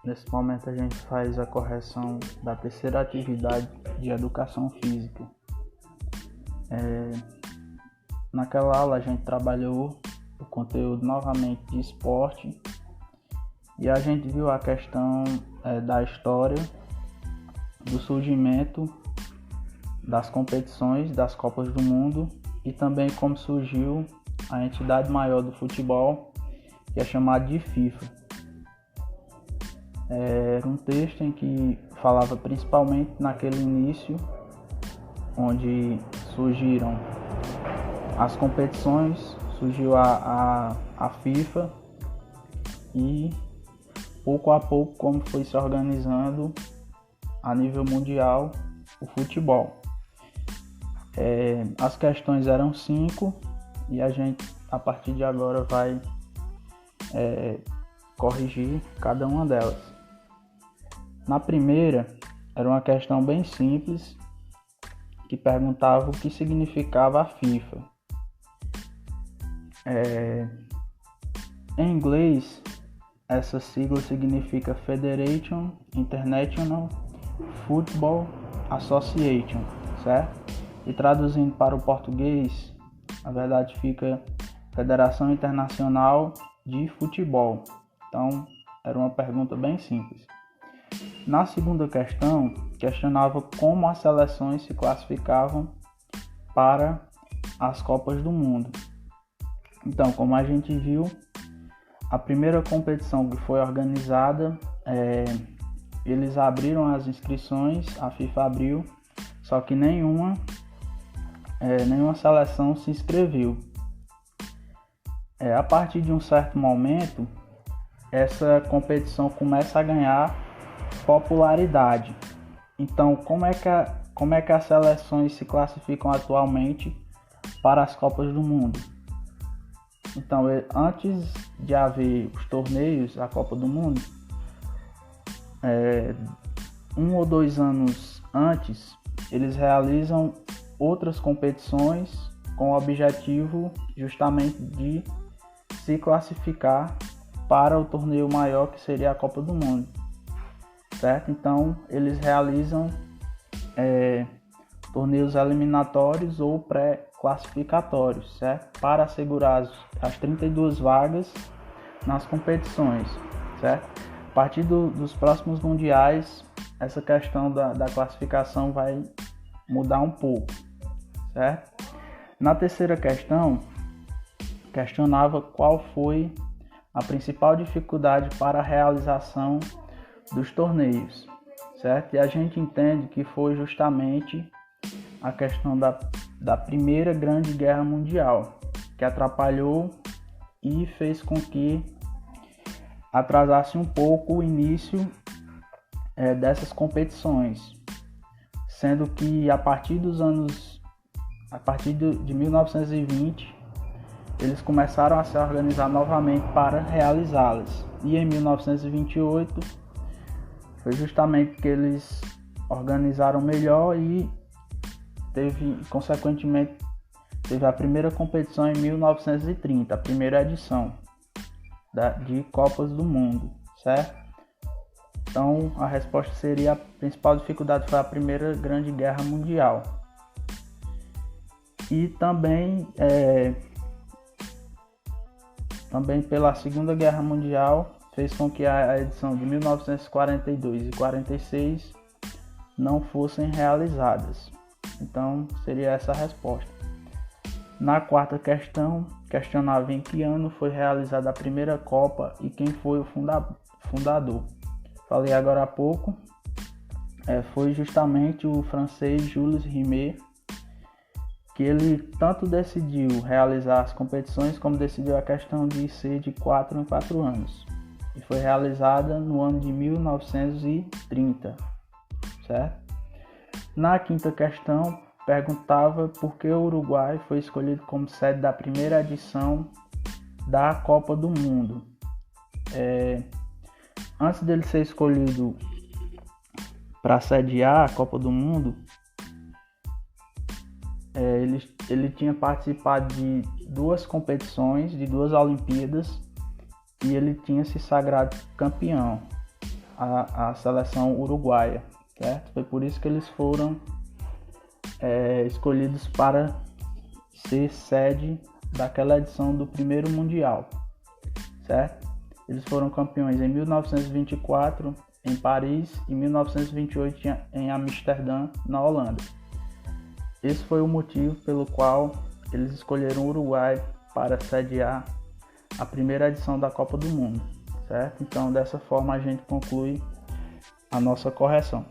Nesse momento a gente faz a correção da terceira atividade de educação física. Naquela aula a gente trabalhou o conteúdo novamente de esporte e a gente viu a questão da história, do surgimento das competições das Copas do Mundo e também como surgiu a entidade maior do futebol, que é chamada de FIFA. Era um texto em que falava principalmente naquele início, onde surgiram as competições, surgiu a FIFA e pouco a pouco como foi se organizando a nível mundial o futebol. As questões eram 5 e a gente a partir de agora vai corrigir cada uma delas. Na primeira, era uma questão bem simples, que perguntava o que significava a FIFA. Em inglês, essa sigla significa Federation International Football Association, certo? E traduzindo para o português, na verdade fica Federação Internacional de Futebol. Então, era uma pergunta bem simples. Na segunda questão, questionava como as seleções se classificavam para as Copas do Mundo. Então, como a gente viu, a primeira competição que foi organizada, eles abriram as inscrições, a FIFA abriu, só que nenhuma seleção se inscreveu. A partir de um certo momento, essa competição começa a ganhar popularidade. Então, como é que as seleções se classificam atualmente para as Copas do Mundo? Então, antes de haver os torneios, a Copa do Mundo, 1 ou 2 anos antes, eles realizam outras competições com o objetivo justamente de se classificar para o torneio maior, que seria a Copa do Mundo, certo? Então, eles realizam torneios eliminatórios ou pré-classificatórios, certo? Para assegurar as 32 vagas nas competições, certo? A partir dos próximos mundiais, essa questão da classificação vai mudar um pouco, certo? Na terceira questão, questionava qual foi a principal dificuldade para a realização dos torneios, certo? E a gente entende que foi justamente a questão da Primeira Grande Guerra Mundial, que atrapalhou e fez com que atrasasse um pouco o início dessas competições, sendo que a partir de 1920 eles começaram a se organizar novamente para realizá-las. E em 1928 foi justamente que eles organizaram melhor e consequentemente, teve a primeira competição em 1930, a primeira edição de Copas do Mundo, certo? Então, a resposta seria: a principal dificuldade foi a Primeira Grande Guerra Mundial. E também pela Segunda Guerra Mundial fez com que a edição de 1942 e 46 não fossem realizadas. Então, seria essa a resposta. Na quarta questão, questionava em que ano foi realizada a primeira Copa e quem foi o fundador. Falei agora há pouco, foi justamente o francês Jules Rimet, que ele tanto decidiu realizar as competições como decidiu a questão de ser de 4 em 4 anos. E foi realizada no ano de 1930, certo? Na quinta questão, perguntava por que o Uruguai foi escolhido como sede da primeira edição da Copa do Mundo. Antes dele ser escolhido para sediar a Copa do Mundo, ele tinha participado de 2 competições, de 2 Olimpíadas, e ele tinha se sagrado campeão. a seleção uruguaia, certo? Foi por isso que eles foram escolhidos para ser sede daquela edição do primeiro Mundial, certo? Eles foram campeões em 1924 em Paris e 1928 em Amsterdã, na Holanda. Esse foi o motivo pelo qual eles escolheram o Uruguai para sediar a primeira edição da Copa do Mundo, certo? Então, dessa forma a gente conclui a nossa correção.